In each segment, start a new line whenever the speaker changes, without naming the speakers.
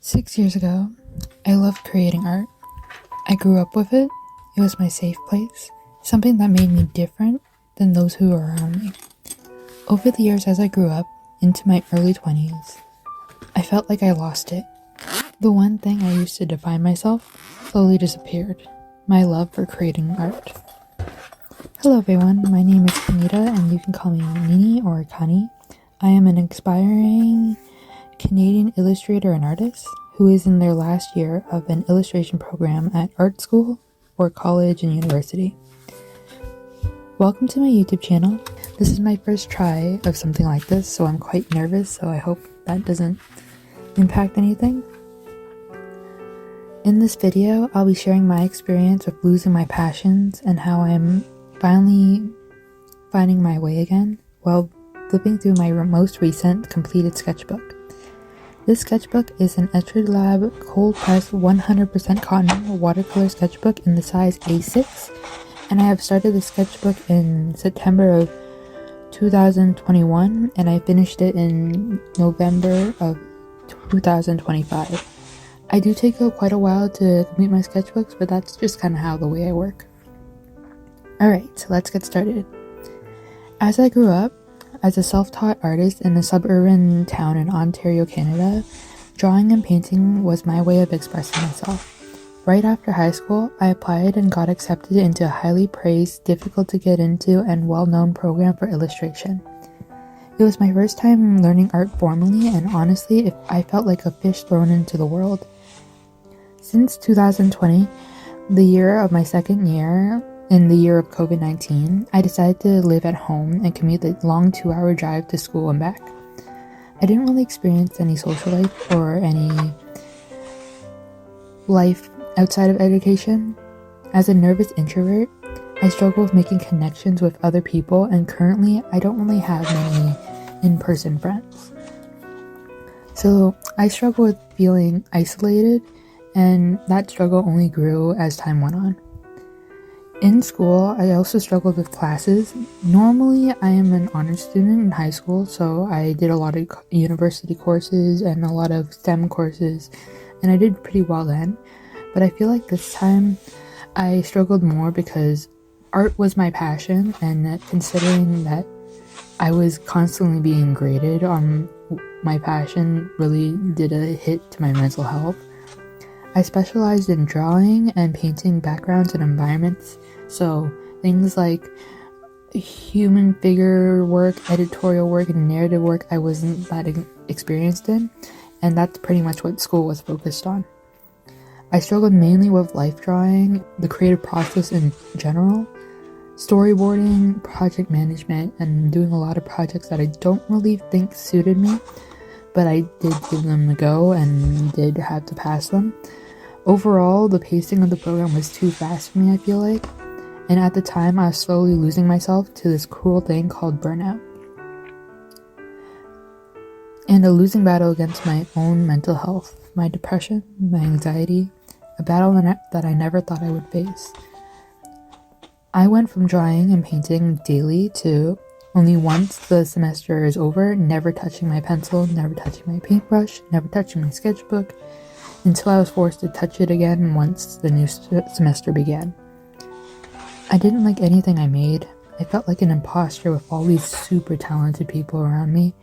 6 years ago, I loved creating art. I grew up with it. It was my safe place, something that made me different than those who were around me. Over the years as I grew up, into my early 20s, I felt like I lost it. The one thing I used to define myself slowly disappeared, my love for creating art. Hello everyone, my name is Kanita and you can call me Nini or Kani. I am an aspiring Canadian illustrator and artist who is in their last year of an illustration program at art school or college and university. Welcome to my YouTube channel. This is my first try of something like this, so I'm quite nervous, so I hope that doesn't impact anything. In this video, I'll be sharing my experience with losing my passions and how I'm finally finding my way again while flipping through my most recent completed sketchbook. This sketchbook is an etchr cold pressed 100% cotton watercolor sketchbook in the size A6, and I have started the sketchbook in September of 2021 and I finished it in November of 2025. I do take quite a while to complete my sketchbooks, but that's just kind of how the way I work. Alright, so let's get started. As I grew up, as a self-taught artist in a suburban town in Ontario, Canada, drawing and painting was my way of expressing myself. Right after high school, I applied and got accepted into a highly praised, difficult to get into, and well-known program for illustration. It was my first time learning art formally, and honestly, I felt like a fish thrown into the world. Since 2020, the year of my second year, in the year of COVID-19, I decided to live at home and commute the long 2-hour drive to school and back. I didn't really experience any social life or any life outside of education. As a nervous introvert, I struggle with making connections with other people, and currently I don't really have many in-person friends. So I struggle with feeling isolated, and that struggle only grew as time went on. In school, I also struggled with classes. Normally, I am an honors student in high school, so I did a lot of university courses and a lot of STEM courses, and I did pretty well then. But I feel like this time, I struggled more because art was my passion, and considering that I was constantly being graded on my passion really did a hit to my mental health. I specialized in drawing and painting backgrounds and environments, so things like human figure work, editorial work, and narrative work I wasn't that experienced in, and that's pretty much what school was focused on. I struggled mainly with life drawing, the creative process in general, storyboarding, project management, and doing a lot of projects that I don't really think suited me, but I did give them a go and did have to pass them. Overall, the pacing of the program was too fast for me, I feel like, and at the time I was slowly losing myself to this cruel thing called burnout, and a losing battle against my own mental health, my depression, my anxiety, a battle that I never thought I would face. I went from drawing and painting daily to only once the semester is over, never touching my pencil, never touching my paintbrush, never touching my sketchbook, until I was forced to touch it again once the new semester began. I didn't like anything I made. I felt like an imposter with all these super talented people around me,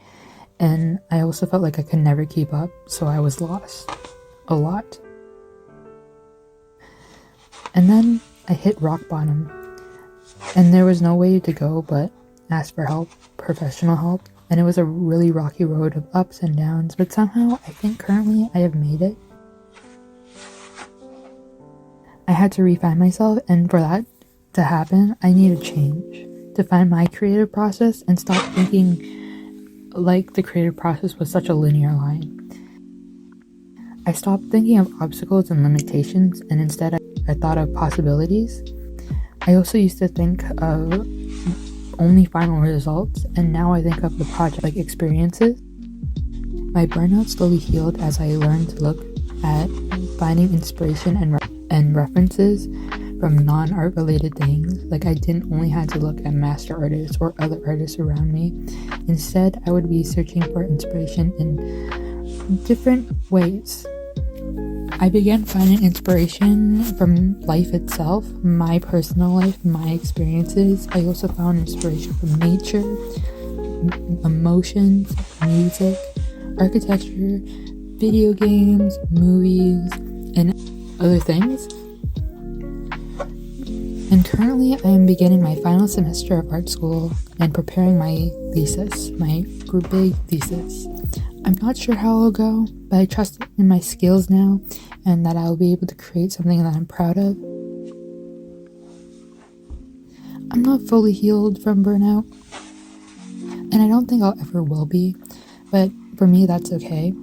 and I also felt like I could never keep up, so I was lost. A lot. And then I hit rock bottom, and there was no way to go but ask for help, professional help, and it was a really rocky road of ups and downs, but somehow I think currently I have made it. I had to refine myself, and for that to happen, I needed change, to find my creative process and stop thinking like the creative process was such a linear line. I stopped thinking of obstacles and limitations, and instead I thought of possibilities. I also used to think of only final results, and now I think of the project like experiences. My burnout slowly healed as I learned to look at finding inspiration and references from non-art related things. Like I didn't only have to look at master artists or other artists around me. Instead, I would be searching for inspiration in different ways. I began finding inspiration from life itself, my personal life, my experiences. I also found inspiration from nature, emotions, music, architecture, video games, movies, and other things. And currently I am beginning my final semester of art school and preparing my thesis, my big thesis. I'm not sure how it'll go, but I trust in my skills now and that I'll be able to create something that I'm proud of. I'm not fully healed from burnout, and I don't think I'll ever will be, but for me that's okay.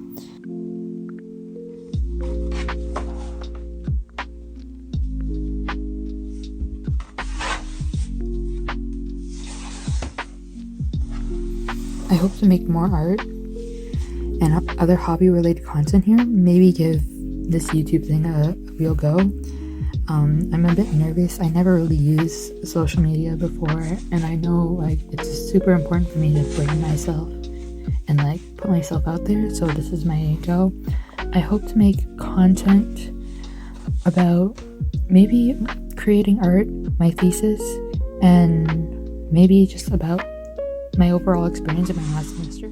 I hope to make more art and other hobby related content here, maybe give this YouTube thing a real go. I'm a bit nervous. I never really used social media before, and I know like it's super important for me to brand myself and like put myself out there, so this is my go. I hope to make content about maybe creating art, my thesis, and maybe just about my overall experience in my last semester.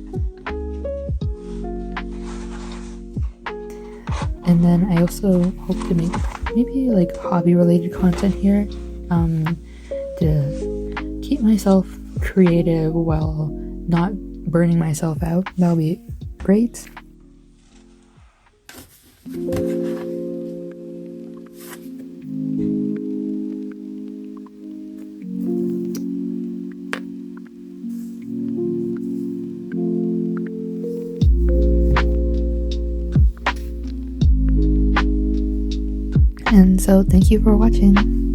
And then I also hope to make maybe like hobby related content here to keep myself creative while not burning myself out. That'll be great. And so thank you for watching.